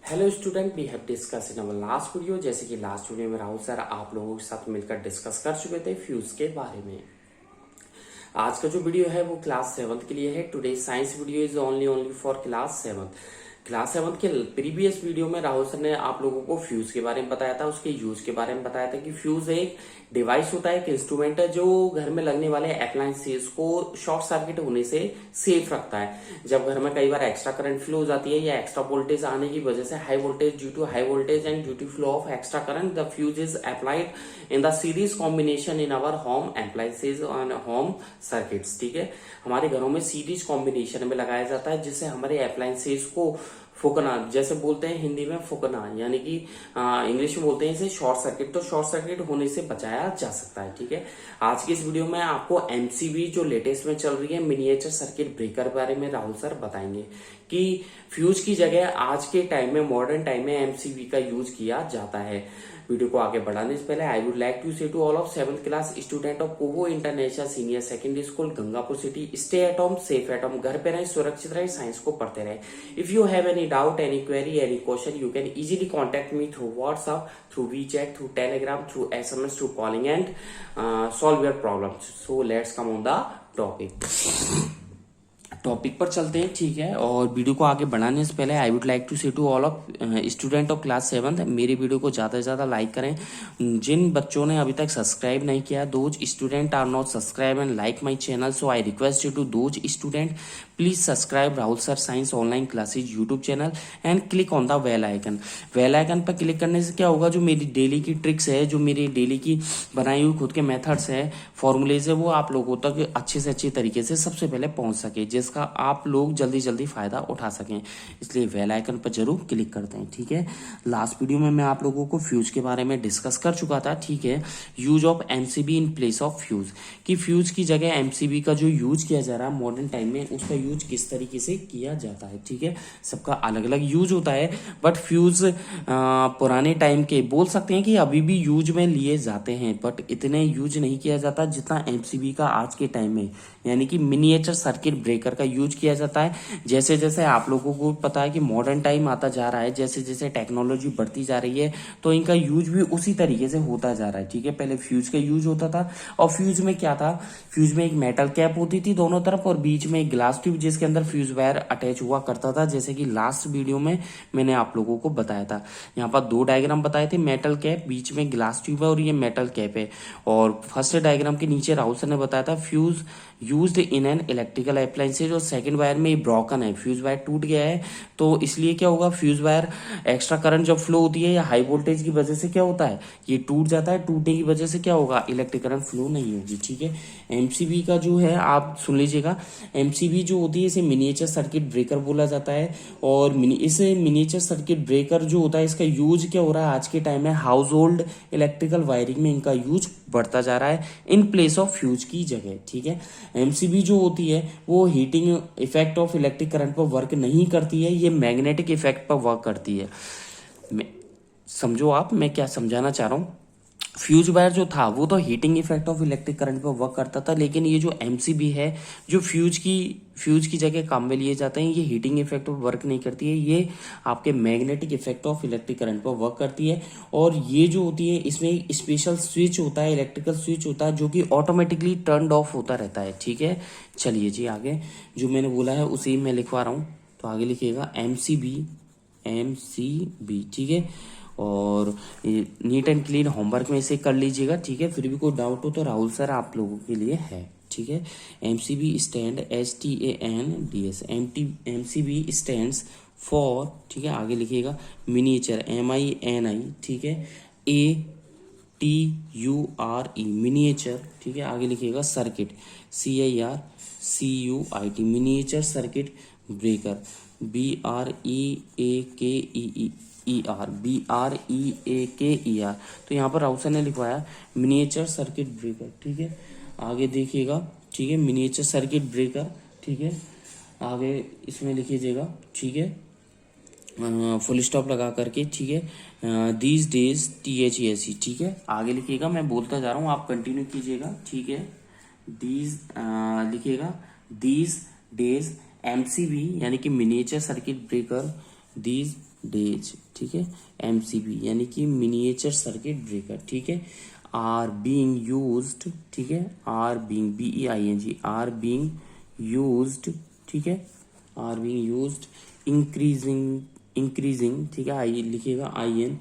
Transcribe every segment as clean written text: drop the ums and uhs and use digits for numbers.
Hello student, we have discuss in our last video. जैसे कि last video में Rahul sir आप लोगों के साथ मिलकर डिस्कस कर चुके थे फ्यूज के बारे में। आज का जो वीडियो है वो क्लास 7th के लिए है। Today science video is only for class 7th। Class 7th के प्रीवियस वीडियो में राहुल सर ने आप लोगों को फ्यूज के बारे में बताया था, उसके यूज के बारे में बताया था कि फ्यूज एक डिवाइस होता है, एक इंस्ट्रूमेंट है जो घर में लगने वाले अप्लायंसेस को शॉर्ट सर्किट होने से सेफ रखता है। जब घर में कई बार एक्स्ट्रा करंट फ्लो हो जाती है या एक्स्ट्रा वोल्टेज आने की वजह से high voltage and due to flow of extra current, the fuse is applied in the series combination in our home appliances and home circuits. ठीक है, हमारे घरों में सीरीज कॉम्बिनेशन में लगाया जाता है जिससे हमारे अप्लायंसेज को फूकना, जैसे बोलते हैं हिंदी में फूकना, यानी कि इंग्लिश में बोलते हैं इसे शॉर्ट सर्किट, तो शॉर्ट सर्किट होने से बचाया जा सकता है। ठीक है, आज की इस वीडियो में आपको एमसीबी जो लेटेस्ट में चल रही है मिनिएचर सर्किट ब्रेकर बारे में राहुल सर बताएंगे कि फ्यूज की जगह आज के टाइम में मॉडर्न टाइम में एमसीबी का यूज किया जाता है। वीडियो को आगे बढ़ाने से पहले I would like to say to all of 7th class student of कोवो international senior secondary school Gangapur city, stay at home, safe at home, घर पे रहे, सुरक्षित रहे, साइंस को पढ़ते रहे। If you have any doubt, any query, any question, you can easily contact me through WhatsApp, through WeChat, through Telegram, through SMS, through calling and solve your problems. So let's come on the topic पर चलते हैं। ठीक है, और video को आगे बढ़ाने से पहले I would like to say to all of student of class 7th, मेरी वीडियो को ज्यादा से ज्यादा लाइक करें। जिन बच्चों ने अभी तक सब्सक्राइब नहीं किया, those student are not subscribe and like my channel, so I request you to those student please subscribe Rahul sir science online classes YouTube channel and click on the bell icon. Bell icon पर click करने से क्या होगा, जो मेरी daily की tricks है, जो मेरी डेली की बनाई हुई खुद के मेथड्स है, फॉर्मूलेज है, वो आप लोगों तक अच्छे से अच्छे तरीके से सबसे पहले पहुंच सके, जिसका आप लोग जल्दी जल्दी फायदा उठा सकें। इसलिए बेल आइकन पर जरूर क्लिक करते हैं। ठीक है, लास्ट वीडियो में मैं आप लोगों को फ्यूज के बारे में डिस्कस कर चुका था। ठीक है, use of MCB in place of fuse, कि फ्यूज की जगह एमसीबी का जो यूज किया जा रहा है मॉडर्न टाइम में, उसका यूज किस तरीके से किया जाता है। ठीक है, सबका अलग अलग यूज होता है, बट फ्यूज पुराने टाइम के बोल सकते हैं कि अभी भी यूज में लिए जाते हैं, बट इतने यूज नहीं किया जाता जितना एमसीबी का आज के टाइम में, यानी कि मिनिएचर सर्किट ब्रेकर का यूज किया जाता है। जैसे जैसे आप लोगों को पता है कि मॉडर्न टाइम आता जा रहा है, जैसे जैसे टेक्नोलॉजी बढ़ती जा रही है, तो इनका यूज भी उसी तरीके से होता जा रहा है। ठीक है, पहले फ्यूज का यूज होता था, और फ्यूज में क्या था, फ्यूज में एक मेटल कैप होती थी दोनों तरफ, और बीच में एक ग्लास ट्यूब जिसके अंदर फ्यूज वायर अटैच हुआ करता था, जैसे कि लास्ट वीडियो में मैंने आप लोगों को बताया था। यहाँ पर दो डायग्राम बताए थे, मेटल कैप, बीच में ग्लास ट्यूब है और ये मेटल कैप है। और फर्स्ट डायग्राम के नीचे राहुल सर ने बताया था fuse used in an electrical appliances, और सेकंड वायर में ये ब्रोकन है, फ्यूज वायर टूट गया है, तो इसलिए क्या होगा, फ्यूज वायर एक्स्ट्रा करंट जब फ्लो होती है या हाई वोल्टेज की वजह से क्या होता है, ये टूट जाता है, टूटने की वजह से क्या होगा, इलेक्ट्रिक करंट फ्लो नहीं होगी। ठीक है, एमसीबी का जो है आप सुन लीजिएगा, एमसीबी जो होती है इसे मिनिएचर सर्किट ब्रेकर बोला जाता है। और इस मिनिएचर सर्किट ब्रेकर जो होता है, इसका यूज क्या हो रहा है आज के टाइम में, हाउस होल्ड इलेक्ट्रिकल वायरिंग में इनका यूज बढ़ता जा रहा है इन प्लेस ऑफ फ्यूज की जगह। ठीक है, एमसीबी जो होती है वो heating effect of electric current पर वर्क नहीं करती है, ये मैग्नेटिक इफेक्ट पर वर्क करती है। समझो आप मैं क्या समझाना चाह रहा हूं। फ्यूज वायर जो था वो तो heating effect of electric current पर वर्क करता था, लेकिन ये जो एमसीबी है जो फ्यूज की जगह काम में लिए जाते हैं, ये हीटिंग इफेक्ट पर वर्क नहीं करती है, ये आपके magnetic effect of electric current पर वर्क करती है। और ये जो होती है इसमें एक स्पेशल स्विच होता है, इलेक्ट्रिकल स्विच होता है, जो कि ऑटोमेटिकली टर्न ऑफ होता रहता है। ठीक है, चलिए जी आगे जो मैंने बोला है उसी में लिखवा रहा हूं, तो आगे लिखिएगा एमसीबी। ठीक है, और नीट एंड क्लीन होमवर्क में इसे कर लीजिएगा। ठीक है, फिर भी कोई डाउट हो तो राहुल सर आप लोगों के लिए है। ठीक है, MCB stand STANDS, MCB stands for, ठीक है, आगे लिखिएगा मिनिएचर MINI, ठीक है, ATURE मिनिएचर, ठीक है, आगे लिखिएगा circuit CIRCUIT miniature circuit breaker BREAKEER। तो यहाँ पर राउल सर ने लिखवाया मिनिएचर सर्किट ब्रेकर। ठीक है, आगे देखिएगा, ठीक है, मिनिएचर सर्किट ब्रेकर। ठीक है, आगे इसमें लिखिएगा, ठीक है, फुल स्टॉप लगा करके। ठीक है, दीज डेज THESE। ठीक है, आगे लिखिएगा, मैं बोलता जा रहा हूँ आप कंटिन्यू कीजिएगा। ठीक है, दीज लिखिएगा, दीज डेज MCB यानी कि miniature circuit breaker, these days, ठीक है। एमसीबी यानी कि मिनिएचर सर्किट ब्रेकर, ठीक है। आर बीइंग यूज्ड, ठीक है, are being BEING, are being used, ठीक है, are being used increasing, increasing, ठीक है, आई लिखिएगा INCREAS,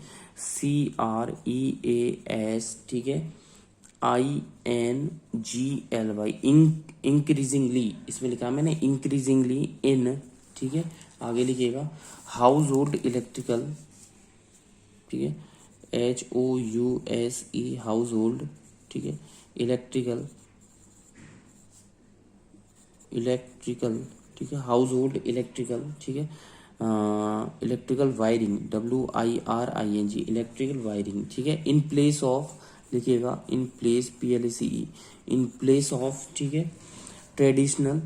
ठीक है, INGLY, इंक्रीजिंगली, इसमें लिखा मैंने इंक्रीजिंगली इन, ठीक है। आगे लिखिएगा हाउस होल्ड इलेक्ट्रिकल, ठीक है, HOUSE, हाउस होल्ड, ठीक है, इलेक्ट्रिकल, इलेक्ट्रिकल, ठीक है, हाउस होल्ड इलेक्ट्रिकल, ठीक है, electrical wiring, WIRING, electrical wiring, ठीक है, इन प्लेस ऑफ, लिखिएगा in place, PLACE, in place of, ठीक है, traditional,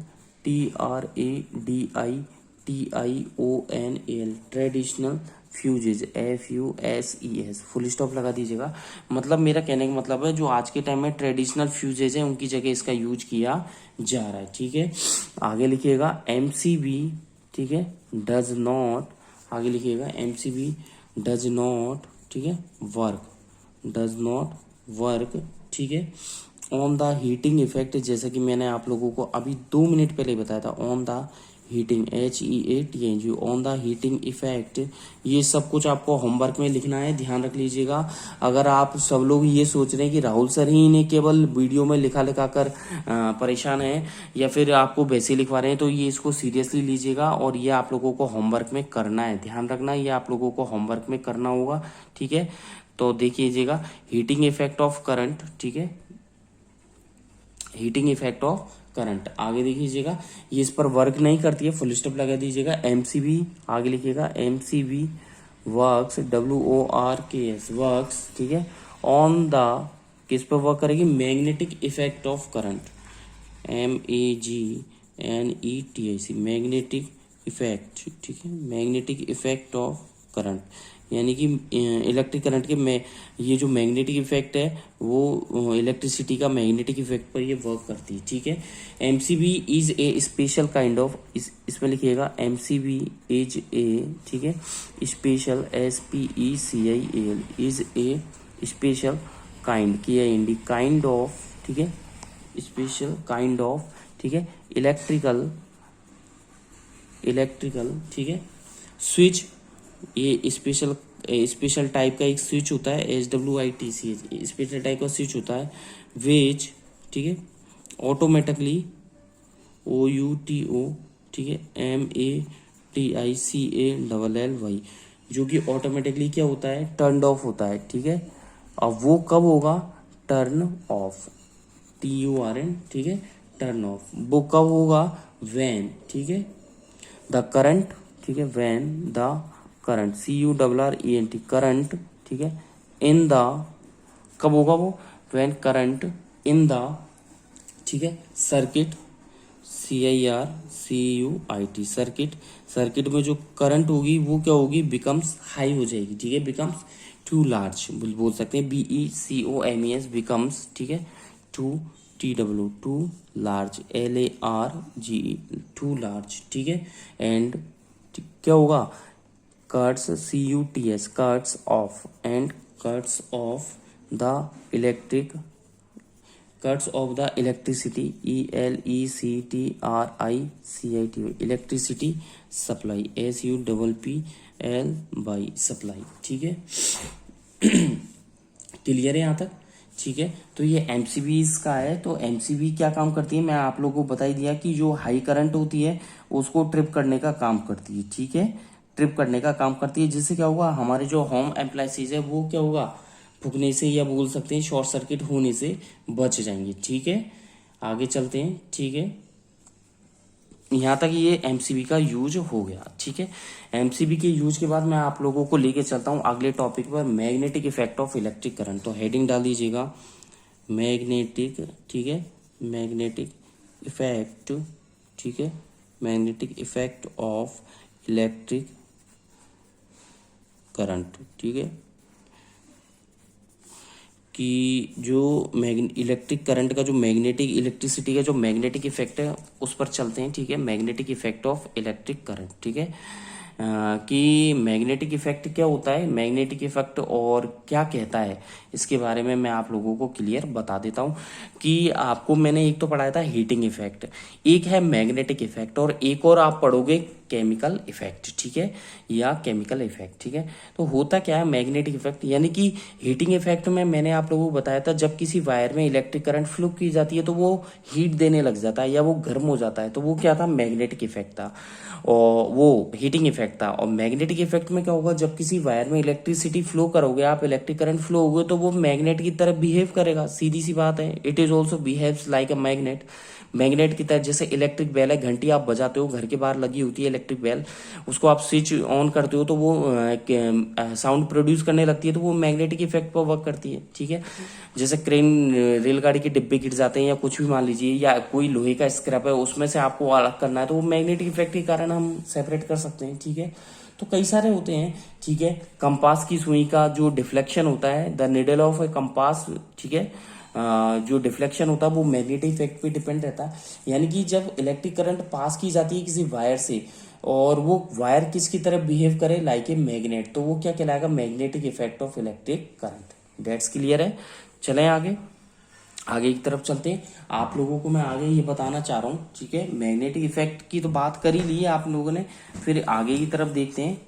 TRADITIONAL, traditional fuses, FUSES, full stop लगा दीजिएगा। मतलब मेरा कहने का मतलब है जो आज के टाइम में ट्रेडिशनल फ्यूजेज है उनकी जगह इसका यूज किया जा रहा है, ठीक है। आगे लिखिएगा MCB, ठीक है, डज नॉट, आगे लिखिएगा MCB डज नॉट, ठीक है, वर्क, डज नॉट वर्क, ठीक है, ऑन द हीटिंग इफेक्ट, जैसा कि मैंने आप लोगों को अभी 2 मिनट पहले बताया था, on the heating, HEATING, on the heating effect. ये सब कुछ आपको होमवर्क में लिखना है, ध्यान रख लीजिएगा। अगर आप सब लोग ये सोच रहे हैं कि राहुल सर ही इन्हें केवल वीडियो में लिखा लिखा कर परेशान है या फिर आपको वैसे लिखवा रहे हैं, तो ये इसको सीरियसली लीजिएगा और ये आप लोगों को होमवर्क में करना है, ध्यान रखना, ये आप लोगों को होमवर्क में करना होगा, ठीक है। तो देखिएगा हीटिंग इफेक्ट ऑफ करंट, ठीक है, हीटिंग इफेक्ट ऑफ करंट, आगे देखिएगा ये इस पर वर्क नहीं करती है, फुल स्टॉप लगा दीजिएगा। MCB, आगे लिखिएगा MCB वर्क्स, WORKS, वर्क्स, ठीक है, ऑन द, किस पर वर्क करेगी, magnetic effect of current, MAGNETIC, magnetic effect, ठीक है, मैग्नेटिक इफेक्ट ऑफ करंट, यानी कि इलेक्ट्रिक करंट के में ये जो मैग्नेटिक इफेक्ट है वो इलेक्ट्रिसिटी का मैग्नेटिक इफेक्ट पर ये वर्क करती है, ठीक है। MCB is a special kind of, इसमें लिखिएगा MCB इज ए, ठीक है, special, SPECIAL, is a special kind, KIND, kind of, ठीक है, स्पेशल काइंड ऑफ, ठीक है, इलेक्ट्रिकल, इलेक्ट्रिकल, ठीक है, स्विच, ये स्पेशल टाइप का एक स्विच होता है, SWITCH, स्पेशल टाइप का स्विच होता है, विच, ठीक है, ऑटोमेटिकली, OUTO, ठीक है, MATICALLY, जो कि ऑटोमेटिकली क्या होता है, टर्न ऑफ होता है, ठीक है। अब वो कब होगा, टर्न ऑफ, TURN, ठीक है, टर्न ऑफ, वो कब होगा, व्हेन, ठीक है, द करंट, ठीक है, when the current, CURRENT, current, ठीक है, इन द, कब होगा वो, व्हेन करंट इन द, ठीक है, सर्किट, CIRCUIT, सर्किट, सर्किट में जो करंट होगी वो क्या होगी, बिकम्स हाई हो जाएगी, ठीक है, बिकम्स टू लार्ज, बोल सकते हैं BECOMES, बिकम्स, ठीक है, too TW, too large, LARGE, too large, ठीक है, एंड क्या होगा, cuts, CUTS, cuts off, and cuts off the electric, cuts off the electricity, ELECTRICITY, electricity supply, SUPPLY, supply, ठीक है। क्लियर है यहाँ तक, ठीक है। तो ये MCBs का है। तो MCB क्या काम करती है, मैं आप लोगों को बता ही दिया कि जो हाई करंट होती है उसको ट्रिप करने का काम करती है, ठीक है, ट्रिप करने का काम करती है, जिससे क्या होगा, हमारे जो होम अप्लायंसेज है वो क्या होगा, फूकने से या बोल सकते हैं शॉर्ट सर्किट होने से बच जाएंगे, ठीक है। आगे चलते हैं, ठीक है, यहाँ तक ये MCB का यूज हो गया, ठीक है। MCB के यूज के बाद मैं आप लोगों को लेके चलता हूँ अगले टॉपिक पर, magnetic effect of electric current. तो हेडिंग डाल दीजिएगा मैग्नेटिक, ठीक है, मैग्नेटिक इफेक्ट, ठीक है, magnetic effect of electric current, ठीक है, कि जो इलेक्ट्रिक करंट का जो मैग्नेटिक, इलेक्ट्रिसिटी का जो मैग्नेटिक इफेक्ट है उस पर चलते हैं, ठीक है, magnetic effect of electric current, ठीक है। कि मैग्नेटिक इफेक्ट क्या होता है, मैग्नेटिक इफेक्ट और क्या कहता है, इसके बारे में मैं आप लोगों को क्लियर बता देता हूँ। कि आपको मैंने एक तो पढ़ाया था हीटिंग इफेक्ट, एक है मैग्नेटिक इफेक्ट, और एक और आप पढ़ोगे केमिकल इफेक्ट, ठीक है, या केमिकल इफेक्ट, ठीक है। तो होता क्या है मैग्नेटिक इफेक्ट, यानी कि हीटिंग इफेक्ट में मैंने आप लोगों को बताया था, जब किसी वायर में इलेक्ट्रिक करंट फ्लो की जाती है तो वो हीट देने लग जाता है या वो गर्म हो जाता है, तो वो क्या था, मैग्नेटिक इफेक्ट था, और वो हीटिंग इफेक्ट था। और मैग्नेटिक इफेक्ट में क्या होगा, जब किसी वायर में इलेक्ट्रिसिटी फ्लो करोगे आप, इलेक्ट्रिक करंट फ्लो होगे, तो वो मैग्नेट की तरह बिहेव करेगा, सीधी सी बात है। It is also behaves like a magnet, magnet की तरह। जैसे इलेक्ट्रिक बेल है, घंटी आप बजाते हो, घर के बाहर लगी होती है इलेक्ट्रिक बेल, उसको आप स्विच ऑन करते हो तो वो साउंड प्रोड्यूस करने लगती है, तो वो मैग्नेटिक इफेक्ट पर वर्क करती है, ठीक है। जैसे क्रेन, रेलगाड़ी के डिब्बे गिर जाते हैं या कुछ भी मान लीजिए, या कोई लोहे का स्क्रैप है उसमें से आपको अलग करना है, तो वो मैग्नेटिक इफेक्ट के कारण हम सेपरेट कर सकते हैं, ठीक है। तो कई सारे होते हैं, ठीक है। कंपास की सुई का जो डिफ्लेक्शन होता है, the needle of A compass, ठीक है, जो डिफ्लेक्शन होता है वो मैग्नेटिक इफेक्ट पे डिपेंड रहता है। यानी कि जब इलेक्ट्रिक करंट पास की जाती है किसी वायर से, और वो वायर किसकी तरफ बिहेव करे, लाइक ए मैग्नेट, तो वो क्या कहलाएगा, magnetic effect of electric current. That's clear है। चलें आगे, आगे की तरफ चलते हैं। आप लोगों को मैं आगे ये बताना चाह रहा हूँ, ठीक है। मैग्नेटिक इफेक्ट की तो बात कर ही ली है आप लोगों ने, फिर आगे की तरफ देखते हैं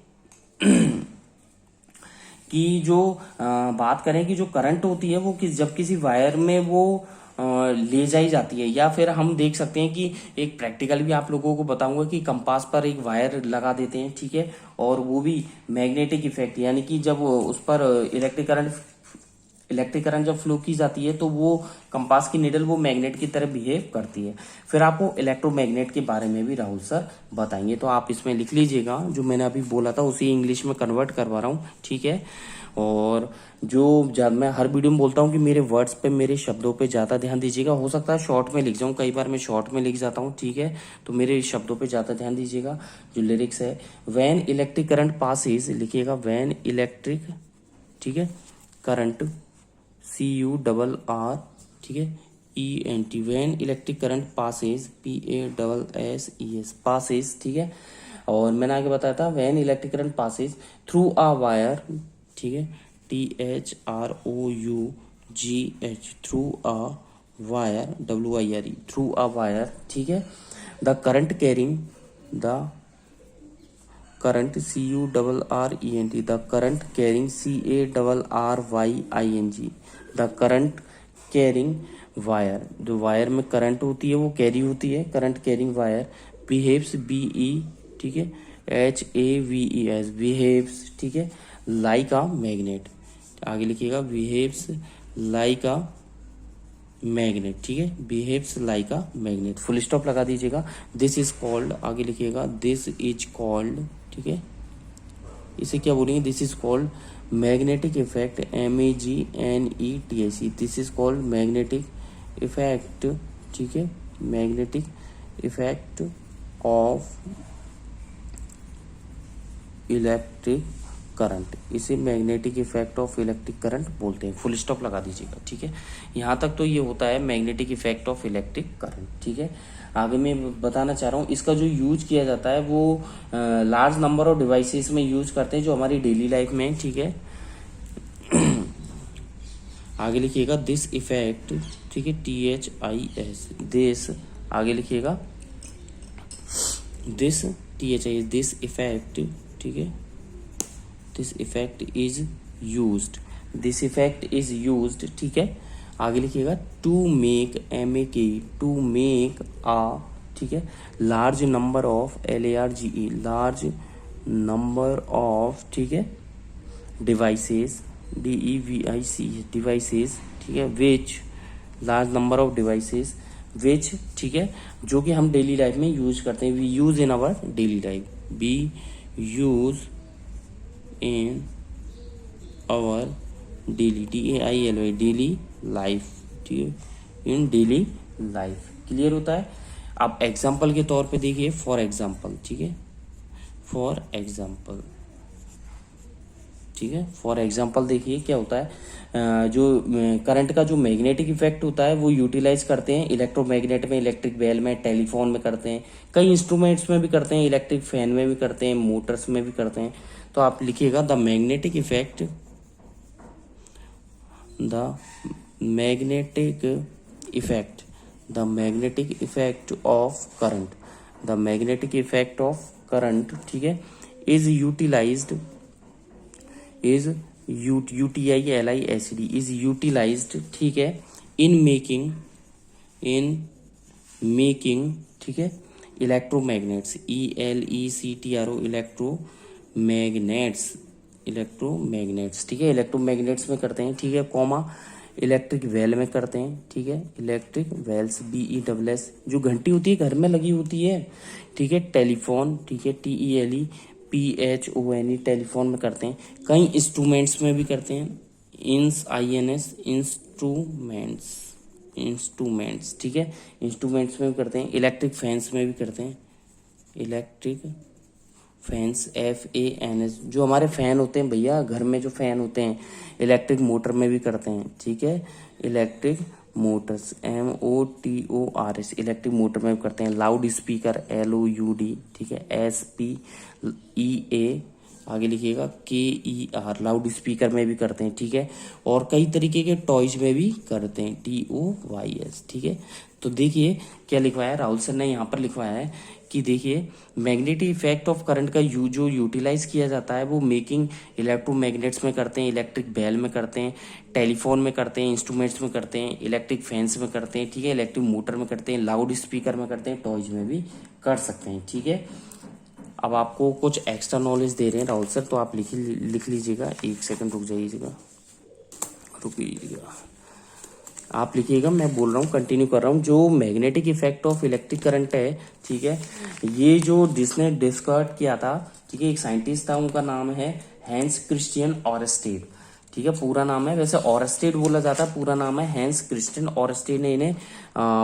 कि जो बात करें कि जो करंट होती है वो जब किसी वायर में वो ले जाई जाती है, या फिर हम देख सकते हैं कि एक प्रैक्टिकल भी आप लोगों को बताऊंगा कि कंपास पर एक वायर लगा देते हैं, ठीक है, और वो भी मैग्नेटिक इफेक्ट, यानी कि जब उस पर इलेक्ट्रिक करंट जब फ्लो की जाती है तो वो कंपास की निडल वो मैग्नेट की तरह बिहेव करती है। फिर आपको इलेक्ट्रोमैग्नेट के बारे में भी राहुल सर बताएंगे, तो आप इसमें लिख लीजिएगा, जो मैंने अभी बोला था उसी इंग्लिश में कन्वर्ट करवा रहा हूँ, ठीक है। और जो जब मैं हर वीडियो में बोलता हूँ कि मेरे वर्ड्स पे, मेरे शब्दों पे ज़्यादा ध्यान दीजिएगा, हो सकता है शॉर्ट में लिख जाऊँ, कई बार मैं शॉर्ट में लिख जाता हूँ, ठीक है, तो मेरे शब्दों पे ज़्यादा ध्यान दीजिएगा। जो लिरिक्स है, वैन इलेक्ट्रिक करंट पासिस, लिखिएगा वैन इलेक्ट्रिक, ठीक है, करंट, CURR, ठीक है, ENT, when electric current passes, PASSES, passes, ठीक है। और मैंने आगे बताया था when electric current passes through a wire, ठीक है, THROUGH, through a wire, WIRE, through a wire, ठीक है। The current carrying, the current, CURRENT, the current carrying, CARRYING, the current carrying wire, जो वायर में करंट होती है वो carry होती है, current carrying wire, behaves, BE, ठीक है, HAVES, बिहेव्स, ठीक है, लाइक अ मैग्नेट, आगे लिखिएगा बिहेव्स लाइक अ मैग्नेट, ठीक है, behaves like a magnet, full stop लगा दीजिएगा। दिस इज कॉल्ड, आगे लिखिएगा दिस इज कॉल्ड, ठीक है, इसे क्या बोलेंगे, this is called magnetic effect, MAGNETIC, this is called magnetic effect, ठीक है, magnetic effect of electric current, इसे magnetic effect of electric current बोलते हैं, फुल स्टॉप लगा दीजिएगा, ठीक है। यहाँ तक तो ये होता है magnetic effect of electric current, ठीक है। आगे मैं बताना चाह रहा हूँ, इसका जो यूज किया जाता है वो लार्ज नंबर ऑफ डिवाइसेस में यूज करते हैं, जो हमारी डेली लाइफ में, ठीक है। आगे लिखिएगा दिस इफेक्ट, ठीक है, THIS, दिस, आगे लिखिएगा दिस, THIS, दिस इफेक्ट, ठीक है, this effect is used, this effect is used, ठीक है, आगे लिखिएगा to make, MAK, to make uh, ठीक है, large number of, LARGE, large number of, ठीक है, डिवाइसेस, DEVICE, डिवाइसेस, ठीक है, which, large number of devices which, ठीक है, जो कि हम डेली लाइफ में यूज करते हैं, we use in our daily life, we use in our daily, DAILY, daily life, ठीक है, इन डेली लाइफ, क्लियर होता है। आप एग्जाम्पल के तौर पे देखिए, फॉर एग्जाम्पल, ठीक है, फॉर एग्जाम्पल, ठीक ठीक है। फॉर एग्जांपल देखिए क्या होता है, जो करंट का जो मैग्नेटिक इफेक्ट होता है वो यूटिलाइज करते हैं इलेक्ट्रोमैग्नेट में, इलेक्ट्रिक बेल में, टेलीफोन में करते हैं, कई इंस्ट्रूमेंट्स में भी करते हैं, इलेक्ट्रिक फैन में भी करते हैं, मोटर्स में भी करते हैं। तो आप लिखिएगा the magnetic effect, the magnetic effect, the magnetic effect of current, the magnetic effect of current, ठीक है, is utilized, is UTILISD is utilized, ठीक है, इन मेकिंग, ठीक है, इलेक्ट्रोमैग्नेट्स, ELECTRO, इलेक्ट्रोमैग्नेट्स, ठीक है, इलेक्ट्रोमैग्नेट्स में करते हैं, ठीक है, कॉमा इलेक्ट्रिक वेल में करते हैं, ठीक है, इलेक्ट्रिक वेल्स, BEWS जो घंटी होती है घर में लगी होती है, ठीक है, टेलीफोन, ठीक है, TELEPHONE टेलीफोन में करते हैं, कई इंस्ट्रूमेंट्स में भी करते हैं, इंस्ट्रूमेंट्स, ठीक है, इंस्ट्रूमेंट्स में भी करते हैं, इलेक्ट्रिक फैंस में भी करते हैं, इलेक्ट्रिक फैंस, FANS जो हमारे फैन होते हैं भैया घर में जो फैन होते हैं, इलेक्ट्रिक मोटर में भी करते हैं, ठीक है, electric Motors, MOTORS electric motor में भी करते हैं, लाउड स्पीकर, LOUD, ठीक है, SPEA आगे लिखिएगा KER लाउड स्पीकर में भी करते हैं, ठीक है, और कई तरीके के टॉयज में भी करते हैं, TOYS, ठीक है। तो देखिए क्या लिखवाया है राहुल सर ने यहाँ पर लिखवाया है कि देखिए मैग्नेटिक इफेक्ट ऑफ करंट का जो यूटिलाइज किया जाता है वो मेकिंग इलेक्ट्रोमैग्नेट्स में करते हैं, इलेक्ट्रिक बेल में करते हैं, टेलीफोन में करते हैं, इंस्ट्रूमेंट्स में करते हैं, इलेक्ट्रिक फैंस में करते हैं, ठीक है, इलेक्ट्रिक मोटर में करते हैं, लाउड स्पीकर में करते हैं, टॉयज में भी कर सकते हैं, ठीक है। अब आपको कुछ एक्स्ट्रा नॉलेज दे रहे हैं राहुल सर, तो आप लिख लीजिएगा, एक सेकंड रुक जाइएगा, आप लिखिएगा, मैं बोल रहा हूँ, कंटिन्यू कर रहा हूँ। जो magnetic effect of electric current है, ठीक है, ये जो जिसने डिस्कवर किया था, ठीक है, एक साइंटिस्ट था, उनका नाम है हैंस क्रिश्चियन ऑरस्टेड, ठीक है, पूरा नाम है, वैसे ऑरस्टेड बोला जाता है, पूरा नाम है हैंस क्रिश्चियन ऑरस्टेड ने इन्हें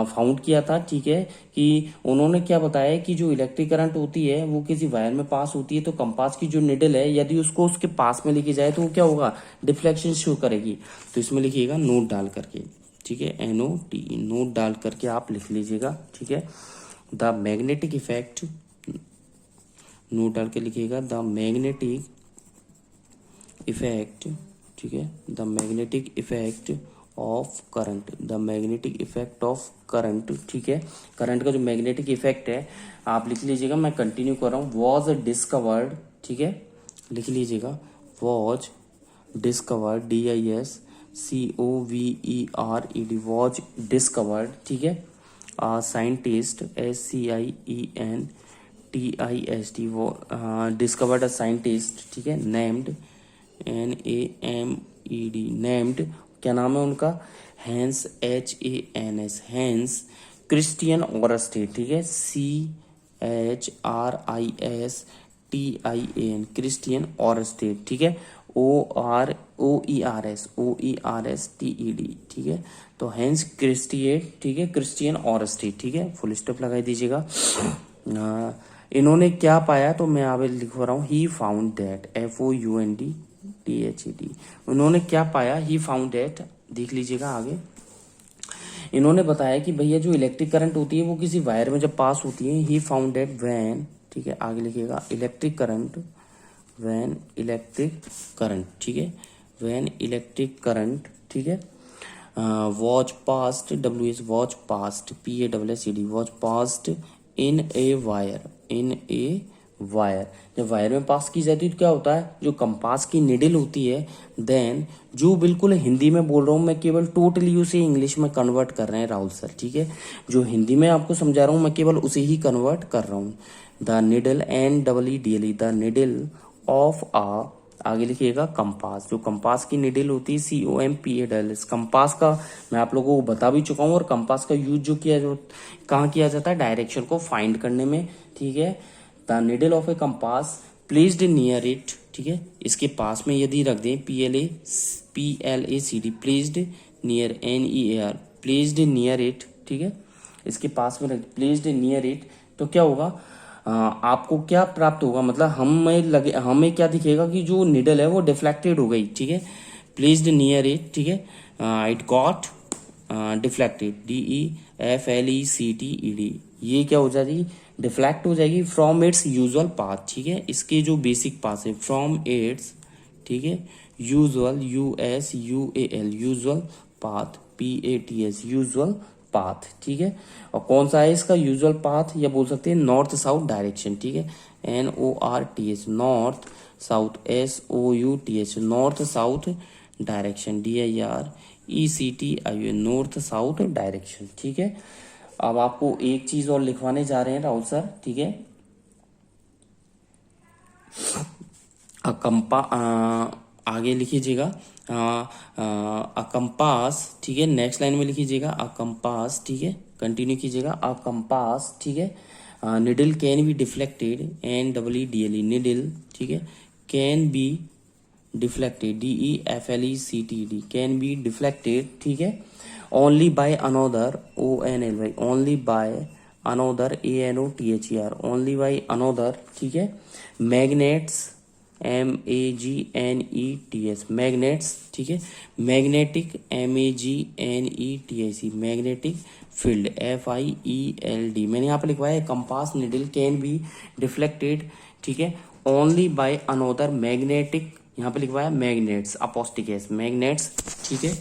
फाउंड किया था, ठीक है, कि उन्होंने क्या बताया कि जो इलेक्ट्रिक करंट होती है वो किसी वायर में पास होती है, तो कंपास की जो निडल है यदि उसको उसके पास में लेके जाए तो वो क्या होगा, डिफ्लेक्शन शो करेगी। तो इसमें लिखिएगा नोट डाल करके, ठीक है, NOT नोट डाल करके आप लिख लीजिएगा, ठीक है, द मैग्नेटिक इफेक्ट, नोट डाल के लिखिएगा द मैग्नेटिक इफेक्ट, ठीक है, the magnetic effect of current, the magnetic effect of current, ठीक है, करंट का जो मैग्नेटिक इफेक्ट है आप लिख लीजिएगा, मैं कंटिन्यू कर रहा हूँ, वॉज डिस्कवर्ड, ठीक है, लिख लीजिएगा, was discovered, DISCOVERED was discovered, ठीक है, साइंटिस्ट SCIENTIST वो डिस्कवर्ड अ साइंटिस्ट, ठीक है, नेम्ड NAMED नेम्ड, क्या नाम है उनका, Hans HANS Hans Christian Oersted, ठीक है, CHRISTIAN क्रिश्चियन ऑरस्टेड, ठीक है, OERSTED, ठीक है, तो हैंस क्रिस्टिएट, ठीक है, क्रिश्चियन ऑरस्टेड, ठीक है, फुल स्टॉप लगा दीजिएगा। इन्होंने क्या पाया, तो मैं यहाँ लिख रहा हूँ, ही फाउंड दैट, FOUNDTHED, उन्होंने क्या पाया, ही फाउंड दैट, देख लीजिएगा आगे, इन्होंने बताया कि भैया जो इलेक्ट्रिक करंट होती है वो किसी वायर में जब पास होती है, ही फाउंड दैट व्हेन, ठीक है, आगे लिखिएगा electric current, when electric current, ठीक है, व्हेन इलेक्ट्रिक करंट, ठीक है, which passed, WH which passed, PASSED which passed in a wire, जब वायर में पास की जाती है तो क्या होता है, जो कंपास की निडल होती है, देन जो बिल्कुल हिंदी में बोल रहा हूँ मैं, केवल टोटली उसे इंग्लिश में कन्वर्ट कर रहे हैं राहुल सर, ठीक है, जो हिंदी में आपको समझा रहा हूँ मैं केवल उसे ही कन्वर्ट कर रहा हूँ, the needle NEEDLE the needle of uh, आगे लिखिएगा कंपास, जो कंपास की निडल होती है COMPAS, कंपास का मैं आप लोगों को बता भी चुका हूँ, और कंपास का यूज जो कहाँ किया जाता है, डायरेक्शन को फाइंड करने में, ठीक है, the needle of A compass placed near it, ठीक है, इसके पास में यदि रख दें, PLACD placed near, NEAR placed near it, ठीक है, इसके पास में रख प्लेस्ड नियर इट, तो क्या होगा, आपको क्या प्राप्त होगा, मतलब हमें क्या दिखेगा कि जो निडल है वो डिफ्लेक्टेड हो गई, ठीक है, प्लेस्ड नियर इट, ठीक है, इट गॉट डिफ्लेक्टेड, DEFLECTED, ये क्या हो जाएगी, डिफ्लेक्ट हो जाएगी फ्रॉम इट्स यूजुअल पाथ, ठीक है, इसके जो बेसिक पाथ है फ्रॉम इट्स, ठीक है, usual USUAL usual path PATH usual path, ठीक है। और कौन सा है इसका यूजुअल पाथ, या बोल सकते हैं नॉर्थ साउथ डायरेक्शन, ठीक है, NORTH north south SOUTH north south direction, DIRECTION north south direction, ठीक है। अब आपको एक चीज और लिखवाने जा रहे हैं राहुल सर, ठीक है, अकम्पा आगे लिखिएगा अकम्पास, ठीक है, नेक्स्ट लाइन में लिखिएगा अकम्पास, ठीक है, कंटिन्यू कीजिएगा अकम्पास, ठीक है, needle can be deflected NEEDLE needle, ठीक है, can be deflected DEFLECTED can be deflected, ठीक है, only by another ONLY only by another ANOTHER only by another, ठीक है, मैग्नेट्स MAGNETS मैग्नेट्स, ठीक है, magnetic MAGNETIC magnetic field FIELD, मैंने यहाँ पे लिखवाया है compass needle can be deflected, ठीक है, ओनली बाय अनोदर मैग्नेटिक, यहाँ पे लिखवाया मैग्नेट्स अपोस्टिक एस मैग्नेट्स, ठीक है,